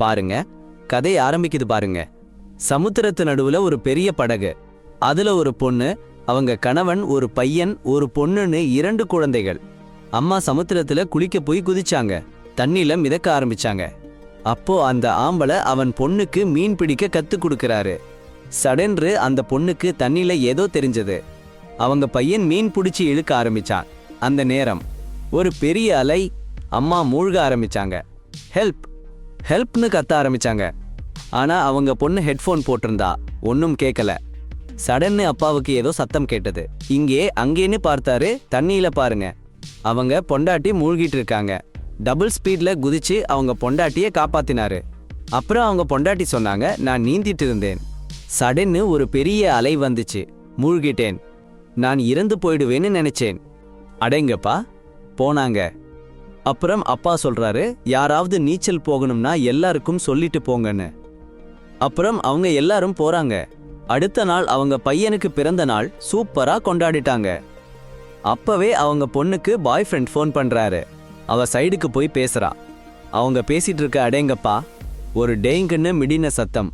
பாருங்க, கதை ஆரம்பிக்குது பாருங்க. சமுத்திரத்து நடுவுல ஒரு பெரிய படகு. அதுல ஒரு பொண்ணு, அவங்க கணவன், ஒரு பையன், ஒரு பொண்ணுன்னு 2 குழந்தைகள். அம்மா சமுத்திரத்துல குளிக்க போய் குதிச்சாங்க. தண்ணில மிதக்க ஆரம்பிச்சாங்க. அப்போ அந்த ஆம்பளை அவன் பொண்ணுக்கு மீன் பிடிக்க கத்து கொடுக்கறாரு. சடென்று அந்த பொண்ணுக்கு தண்ணில ஏதோ தெரிஞ்சது. அவங்க பையன் மீன் பிடிச்சி இழுக்க ஆரம்பிச்சான். அந்த நேரம் ஒரு பெரிய அலை. அம்மா மூழ்க ஆரம்பிச்சாங்க. ஹெல்ப், ஹெல்ப்னு கத்த ஆரம்பிச்சாங்க. ஆனா அவங்க பொண்ணு ஹெட்ஃபோன் போட்டிருந்தா, ஒன்னும் கேட்கல. சடன்னு அப்பாவுக்கு ஏதோ சத்தம் கேட்டது. இங்கே அங்கேன்னு பார்த்தாரு. தண்ணியில பாருங்க, அவங்க பொண்டாட்டி மூழ்கிட்டு இருக்காங்க. டபுள் ஸ்பீட்ல குதிச்சு அவங்க பொண்டாட்டியை காப்பாத்தினாரு. அப்புறம் அவங்க பொண்டாட்டி சொன்னாங்க, நான் நீந்திட்டு இருந்தேன். சடன்னு ஒரு பெரிய அலை வந்துச்சு. மூழ்கிட்டேன். நான் இறந்து போயிடுவேன்னு நினைச்சேன். அடேங்கப்பா, போனாங்க. அப்புறம் அப்பா சொல்றாரு, யாராவது நீச்சல் போகணும்னா எல்லாருக்கும் சொல்லிட்டு போங்கன்னு. அப்புறம் அவங்க எல்லாரும் போறாங்க. அடுத்த நாள் அவங்க பையனுக்கு பிறந்த நாள் சூப்பரா கொண்டாடிட்டாங்க. அப்பவே அவங்க பொண்ணுக்கு பாய் ஃப்ரெண்ட் ஃபோன் பண்றாரு. அவ சைடுக்கு போய் பேசுறா. அவங்க பேசிட்டு இருக்க, அடேங்கப்பா, ஒரு டேங்குன்னு மிடின சத்தம்.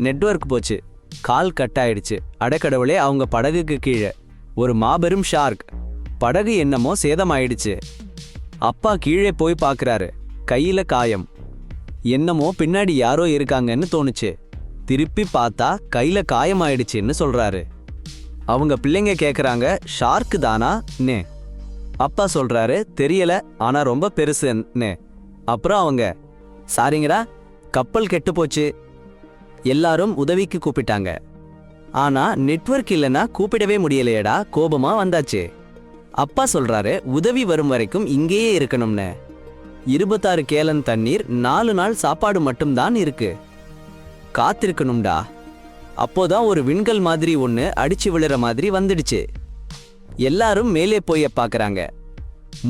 நெட்வொர்க் போச்சு. கால் கட் ஆயிடுச்சு. அடக்கடவுளே, அவங்க படகுக்கு கீழே ஒரு மாபெரும் ஷார்க். படகு என்னமோ சேதமாயிடுச்சு. அப்பா கீழே போய் பார்க்கறாரு. கையில காயம். என்னமோ பின்னாடி யாரோ இருக்காங்கன்னு தோணுச்சு. திருப்பி பார்த்தா கையில காயமாயிடுச்சுன்னு சொல்றாரு. அவங்க பிள்ளைங்க கேக்குறாங்க, ஷார்க்கு தானா? அப்பா சொல்றாரு, தெரியல, ஆனா ரொம்ப பெருசுன்னு. அப்புறம் அவங்க, சாரிங்கடா, கப்பல் கெட்டு போச்சு. எல்லாரும் உதவிக்கு கூப்பிட்டாங்க. ஆனா நெட்வொர்க் இல்லைன்னா கூப்பிடவே முடியலையடா. கோபமா வந்தாச்சு. அப்பா சொல்றாரு, உதவி வரும் வரைக்கும் இங்கேயே இருக்கணும்னு. 26 கேலன் தண்ணீர், 4 நாள் சாப்பாடு மட்டும்தான் இருக்கு. காத்திருக்கணும்டா. அப்போதான் ஒரு விண்கல் மாதிரி ஒண்ணு அடிச்சு விழுற மாதிரி வந்துடுச்சு. எல்லாரும் மேலே போய் பார்க்கறாங்க.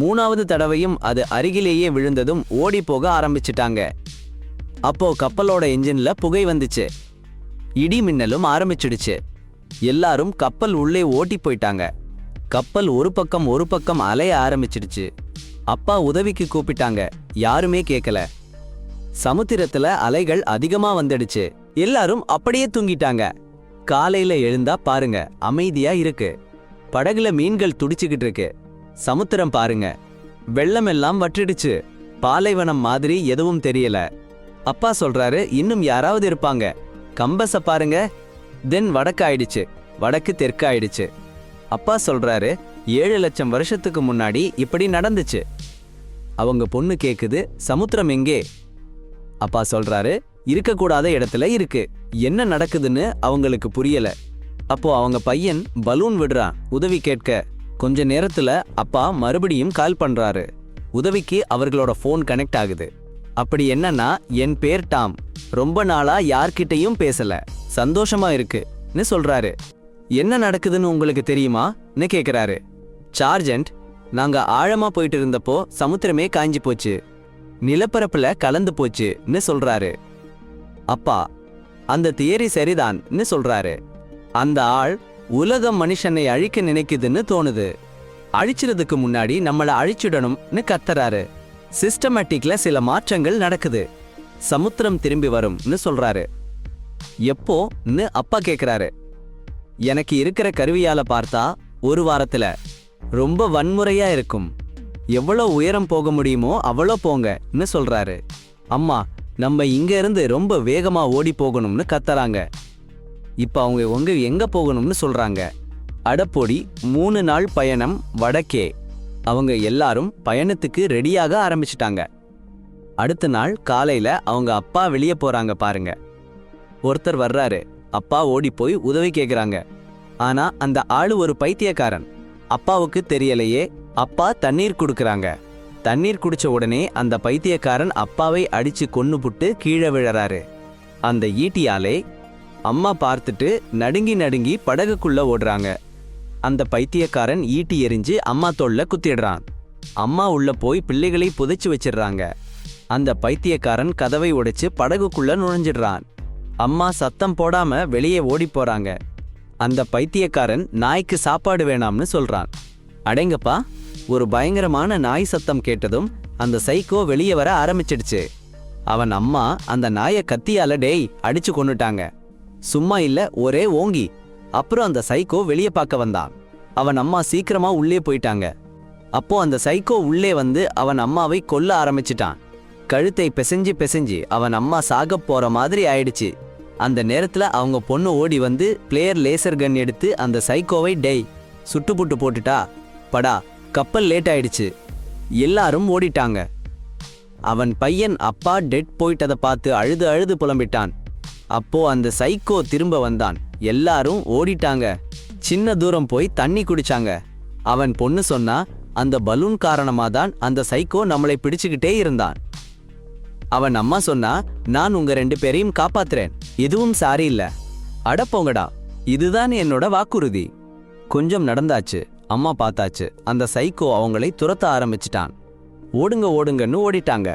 3வது தடவையும் அது அருகிலேயே விழுந்ததும் ஓடி போக ஆரம்பிச்சிட்டாங்க. அப்போ கப்பலோட என்ஜின்ல புகை வந்துச்சு. இடி மின்னலும் ஆரம்பிச்சிடுச்சு. எல்லாரும் கப்பல் உள்ளே ஓட்டி போயிட்டாங்க. கப்பல் ஒரு பக்கம் அலைய ஆரம்பிச்சிடுச்சு. அப்பா உதவிக்கு கூப்பிட்டாங்க. யாருமே கேட்கல. சமுத்திரத்துல அலைகள் அதிகமா வந்துடுச்சு. எல்லாரும் அப்படியே தூங்கிட்டாங்க. காலையில எழுந்தா பாருங்க, அமைதியா இருக்கு. படகுல மீன்கள் துடிச்சுக்கிட்டு இருக்கு. சமுத்திரம் பாருங்க, வெள்ளமெல்லாம் வற்றிடுச்சு. பாலைவனம் மாதிரி எதுவும் தெரியல. அப்பா சொல்றாரு, இன்னும் யாராவது இருப்பாங்க. கம்பஸ பாருங்க. தென் வடக்கு ஆயிடுச்சு. வடக்கு தெற்கு ஆயிடுச்சு. அப்பா சொல்றாரு, 7 லட்சம் வருஷத்துக்கு முன்னாடி இப்படி நடந்துச்சு. அவங்க பொண்ணு கேக்குது, சமுத்திரம் எங்கே? அப்பா சொல்றாரு, இருக்கக்கூடாத இடத்துல இருக்கு. என்ன நடக்குதுன்னு அவங்களுக்கு புரியல. அப்போ அவங்க பையன் பலூன் விடுறான் உதவி கேட்க. கொஞ்ச நேரத்துல அப்பா மறுபடியும் கால் பண்றாரு. உதவிக்கு அவர்களோட போன் கனெக்ட் ஆகுது. அப்படி என்னன்னா, என் பேர் டாம். ரொம்ப நாளா யார்கிட்டையும் பேசல. சந்தோஷமா இருக்குன்னு சொல்றாரு. என்ன நடக்குதுன்னு உங்களுக்கு தெரியுமான்னு கேக்குறாரு. சார்ஜென்ட், நாங்க ஆழமா போயிட்டு இருந்தப்போ சமுத்திரமே காஞ்சி போச்சு. நிலப்பரப்புல கலந்து போச்சுன்னு சொல்றாரு. அப்பா, அந்த தியரி சரிதான்னு சொல்றாரு. அந்த ஆள் உலகம் மனுஷனை அழிக்க நினைக்குதுன்னு தோணுது. அழிச்சிறதுக்கு முன்னாடி நம்மள அழிச்சிடணும்னு கத்துறாரு. சிஸ்டமேட்டிக்ல சில மாற்றங்கள் நடக்குது. சமுத்திரம் திரும்பி வரும்னு சொல்றாரு. எப்போன்னு அப்பா கேக்குறாரு. எனக்கு இருக்கிற கருவியால பார்த்தா 1 வாரத்துல. ரொம்ப வன்முறையா இருக்கும். எவ்வளோ உயரம் போக முடியுமோ அவ்வளோ போங்கன்னு சொல்றாரு. அம்மா, நம்ம இங்க இருந்து ரொம்ப வேகமா ஓடி போகணும்னு கத்துறாங்க. இப்ப அவங்க எங்க போகணும்னு சொல்றாங்க. அடப்பொடி, 3 நாள் பயணம் வடக்கே. அவங்க எல்லாரும் பயணத்துக்கு ரெடியாக ஆரம்பிச்சிட்டாங்க. அடுத்த நாள் காலையில அவங்க அப்பா வெளியே போறாங்க பாருங்க. ஒருத்தர் வர்றாரு. அப்பா ஓடி போய் உதவி கேக்குறாங்க. ஆனா அந்த ஆளு ஒரு பைத்தியக்காரன். அப்பாவுக்கு தெரியலையே. அப்பா தண்ணீர் குடுக்கறாங்க. தண்ணீர் குடிச்ச உடனே அந்த பைத்தியக்காரன் அப்பாவை அடிச்சு கொன்னுபுட்டு கீழே விழறாரு. அந்த ஈட்டியாலே அம்மா பார்த்துட்டு நடுங்கி படகுக்குள்ள ஓடுறாங்க. அந்த பைத்தியக்காரன் ஈட்டி எரிஞ்சு அம்மா தோள்ல குத்திடுறான். அம்மா உள்ள போய் பிள்ளைகளை புதைச்சு வச்சிடுறாங்க. அந்த பைத்தியக்காரன் கதவை உடைச்சு படகுக்குள்ள நுழைஞ்சிடுறான். அம்மா சத்தம் போடாம வெளியே ஓடி போறாங்க. அந்த பைத்தியக்காரன் நாய்க்கு சாப்பாடு வேணாம்னு சொல்றான். அடேங்கப்பா, ஒரு பயங்கரமான நாய் சத்தம் கேட்டதும் அந்த சைக்கோ வெளியே வர ஆரம்பிச்சிடுச்சு. அவன் அம்மா அந்த நாயை கத்தியால டேய் அடிச்சு கொன்னுட்டாங்க. சும்மா இல்ல, ஒரே ஓங்கி. அப்புறம் அந்த சைக்கோ வெளியே பார்க்க வந்தான். அவன் அம்மா சீக்கிரமா உள்ளே போயிட்டாங்க. அப்போ அந்த சைக்கோ உள்ளே வந்து அவன் அம்மாவை கொல்ல ஆரம்பிச்சிட்டான். கழுத்தை பிசைஞ்சு பிசைஞ்சு அவன் அம்மா சாக போற மாதிரி ஆயிடுச்சு. அந்த நேரத்துல அவங்க பொண்ணு ஓடி வந்து பிளேயர் லேசர் கன் எடுத்து அந்த சைக்கோவை டேய் சுட்டுப்புட்டு போட்டுட்டா. படா, கப்பல் லேட் ஆயிடுச்சு. எல்லாரும் ஓடிட்டாங்க. அவன் பையன் அப்பா டெட் போயிட்டதை பார்த்து அழுது அழுது புலம்பிட்டான். அப்போ அந்த சைக்கோ திரும்ப வந்தான். எல்லாரும் ஓடிட்டாங்க. சின்ன தூரம் போய் தண்ணி குடிச்சாங்க. அவன் பொண்ணு சொன்னா, அந்த பலூன் காரணமா தான் அந்த சைக்கோ நம்மளை பிடிச்சுக்கிட்டே இருந்தான். அவன் அம்மா சொன்னா, நான் உங்க 2 பேரையும் காப்பாத்துறேன், இதுவும் சாரி இல்ல. அடப்போங்கடா, இதுதான் என்னோட வாக்குறுதி. கொஞ்சம் நடந்தாச்சு. அம்மா பார்த்தாச்சு. அந்த சைக்கோ அவங்களை துரத்த ஆரம்பிச்சிட்டான். ஓடுங்க ஓடுங்கன்னு ஓடிட்டாங்க.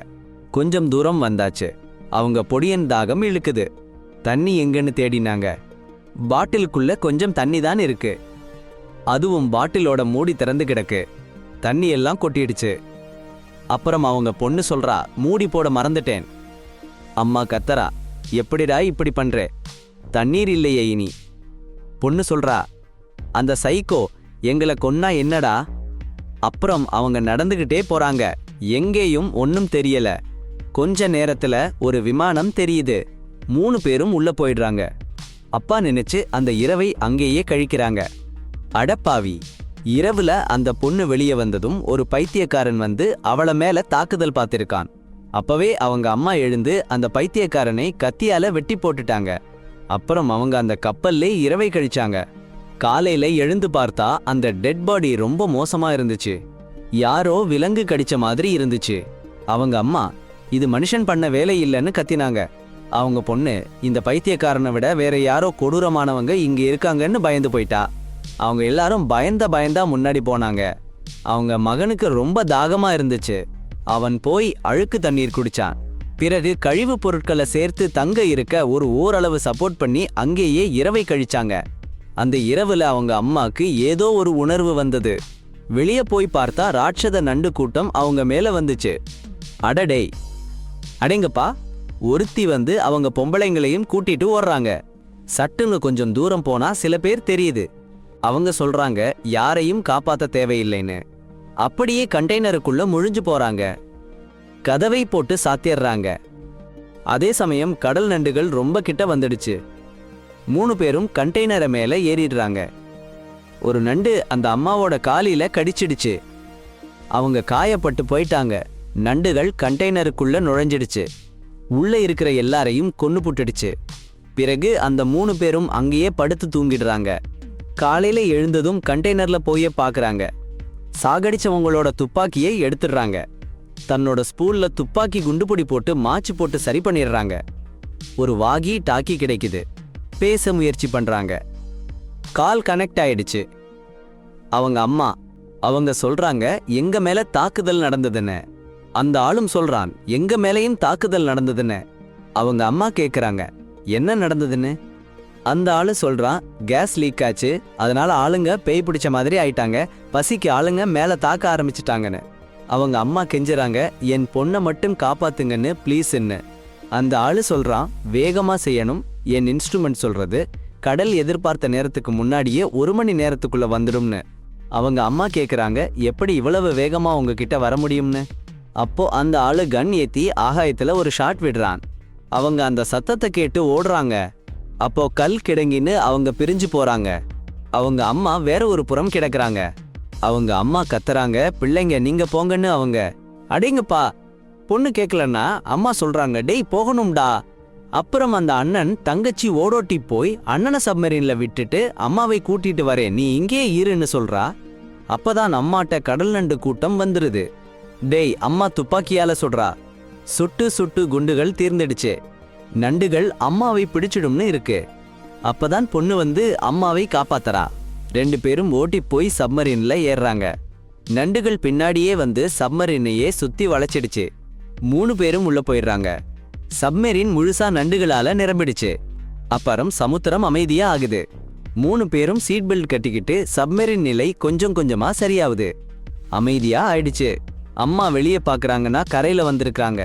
கொஞ்சம் தூரம் வந்தாச்சு. அவங்க பொடியன் தாகம் இழுக்குது. தண்ணி எங்கன்னு தேடினாங்க. பாட்டிலுக்குள்ள கொஞ்சம் தண்ணி தான் இருக்கு. அதுவும் பாட்டிலோட மூடி திறந்து கிடக்கு. தண்ணி எல்லாம் கொட்டிடுச்சு. அப்புறம் அவங்க பொண்ணு சொல்றா, மூடி போட மறந்துட்டேன். அம்மா கத்தரா, எப்படிடா இப்படி பண்ற, தண்ணீர் இல்லையே இனி. பொண்ணு சொல்றா, அந்த சைக்கோ எங்களை கொன்னா என்னடா. அப்புறம் அவங்க நடந்துகிட்டே போறாங்க. எங்கேயும் ஒன்னும் தெரியல. கொஞ்ச நேரத்துல ஒரு விமானம் தெரியுது. 3 பேரும் உள்ள போயிடுறாங்க. அப்பா நினைச்சு அந்த இரவை அங்கேயே கழிக்கிறாங்க. அடப்பாவி, இரவுல அந்த பொண்ணு வெளியே வந்ததும் ஒரு பைத்தியக்காரன் வந்து அவள மேல தாக்குதல் பார்த்திருக்கான். அப்பவே அவங்க அம்மா எழுந்து அந்த பைத்தியக்காரனை கத்தியால வெட்டி போட்டுட்டாங்க. அப்புறம் அவங்க அந்த கப்பல்லே இரவை கழிச்சாங்க. காலையில எழுந்து பார்த்தா அந்த டெட் பாடி ரொம்ப மோசமா இருந்துச்சு. யாரோ விலங்கு கடிச்ச மாதிரி இருந்துச்சு. அவங்க அம்மா, இது மனுஷன் பண்ண வேலை இல்லைன்னு கத்தினாங்க. அவங்க பொண்ணு, இந்த பைத்தியக்காரனை விட வேற யாரோ கொடூரமானவங்க இங்க இருக்காங்கன்னு பயந்து போயிட்டா. அவங்க எல்லாரும் பயந்தா முன்னாடி போனாங்க. அவங்க மகனுக்கு ரொம்ப தாகமா இருந்துச்சு. அவன் போய் அழுக்கு தண்ணீர் குடிச்சான். பிறகு கழிவு பொருட்களை சேர்த்து தங்க இருக்க ஒரு ஓரளவு சப்போர்ட் பண்ணி அங்கேயே இரவை கழிச்சாங்க. அந்த இரவுல அவங்க அம்மாக்கு ஏதோ ஒரு உணர்வு வந்தது. வெளியே போய் பார்த்தா ராட்சத நண்டு கூட்டம் அவங்க மேல வந்துச்சு. அடடே, அடேங்கப்பா, ஒருத்தி வந்து அவங்க பொம்பளைங்களையும் கூட்டிட்டு ஓடுறாங்க. சட்டுன்னு கொஞ்சம் தூரம் போனா சில பேர் தெரியுது. அவங்க சொல்றாங்க யாரையும் காப்பாத்த தேவையில்லைன்னு. அப்படியே கண்டெய்னருக்குள்ள முழிஞ்சு போறாங்க. கதவை போட்டு சாத்திடுறாங்க. அதே சமயம் கடல் நண்டுகள் ரொம்ப கிட்ட வந்துடுச்சு. 3 பேரும் கண்டெய்னரை மேல ஏறிடுறாங்க. ஒரு நண்டு அந்த அம்மாவோட காலில கடிச்சிடுச்சு. அவங்க காயப்பட்டு போயிட்டாங்க. நண்டுகள் கண்டெய்னருக்குள்ள நுழைஞ்சிடுச்சு. உள்ள இருக்கிற எல்லாரையும் கொன்னு புட்டுடுச்சு. பிறகு அந்த 3 பேரும் அங்கேயே படுத்து தூங்கிடுறாங்க. காலையில எழுந்ததும் கண்டெய்னர்ல போய் பார்க்கறாங்க. சாகடிச்சவங்களோட துப்பாக்கியை எடுத்துடுறாங்க. தன்னோட ஸ்பூல்ல துப்பாக்கி குண்டுபொடி போட்டு மாச்சு போட்டு சரி பண்ணிடுறாங்க. ஒரு வாகி டாக்கி கிடைக்குது. பேச முயற்சி பண்றாங்க. கால் கனெக்ட் ஆயிடுச்சு. அவங்க அம்மா, அவங்க சொல்றாங்க எங்க மேல தாக்குதல் நடந்ததுன்னு. அந்த ஆளும் சொல்றான் எங்க மேலையும் தாக்குதல் நடந்ததுன்னு. அவங்க அம்மா கேக்குறாங்க என்ன நடந்ததுன்னு. அந்த ஆளு சொல்றான் கேஸ் லீக் ஆச்சு, அதனால ஆளுங்க பேய் பிடிச்ச மாதிரி ஆயிட்டாங்க, பசிக்கு ஆளுங்க மேல தாக்க ஆரம்பிச்சிட்டாங்கன்னு. அவங்க அம்மா கெஞ்சுறாங்க என் பொண்ணை மட்டும் காப்பாத்துங்கன்னு ப்ளீஸ்ன்னு. அந்த ஆளு சொல்றான் வேகமா செய்யணும், என் இன்ஸ்ட்ருமெண்ட் சொல்றது கடல் எதிர்பார்த்த நேரத்துக்கு முன்னாடியே 1 மணி நேரத்துக்குள்ள வந்துடும்னு. அவங்க அம்மா கேக்குறாங்க எப்படி இவ்வளவு வேகமா உங்ககிட்ட வர முடியும்னு. அப்போ அந்த ஆளு கன் ஏத்தி ஆகாயத்துல ஒரு ஷாட் விடுறான். அவங்க அந்த சத்தத்தை கேட்டு ஓடுறாங்க. அப்போ கல் கிடங்கின்னு அவங்க பிரிஞ்சு போறாங்க. அவங்க அம்மா வேற ஒரு புறம் கிடக்குறாங்க. அவங்க அம்மா கத்துறாங்க பிள்ளைங்க நீங்க போங்கன்னு. அவங்க அடேங்கப்பா, பொண்ணு கேட்கலன்னா அம்மா சொல்றாங்க டேய் போகணும்டா. அப்புறம் அந்த அண்ணன் தங்கச்சி ஓடோட்டி போய் அண்ணனை சப்மரீன்ல விட்டுட்டு அம்மாவை கூட்டிட்டு வரேன் நீ இங்கே இருன்னு சொல்றா. அப்பதான் அம்மாட்ட கடல் நண்டு கூட்டம் வந்துருது. டேய், அம்மா துப்பாக்கியால சொல்றா. சுட்டு சுட்டு குண்டுகள் தீர்ந்துடுச்சு. நண்டுகள் அம்மாவை பிடிச்சிடும்னு இருக்கு. அப்பதான் பொண்ணு வந்து அம்மாவை காப்பாத்தறா. 2 பேரும் ஓட்டி போய் சப்மரீன்ல ஏறுறாங்க. நண்டுகள் பின்னாடியே வந்து சப்மரீனையே சுத்தி வளைச்சிடுச்சு. 3 பேரும் உள்ள போயிடுறாங்க. சப்மரீன் முழுசா நண்டுகளால நிரம்பிடுச்சு. அப்புறம் சமுத்திரம் அமைதியா ஆகுது. 3 பேரும் சீட் பெல்ட் கட்டிக்கிட்டு சப்மரீன் நிலை கொஞ்சம் கொஞ்சமா சரியாகுது. அமைதியா ஆயிடுச்சு. அம்மா வெளியே பாக்குறாங்கன்னா கரையில வந்திருக்காங்க.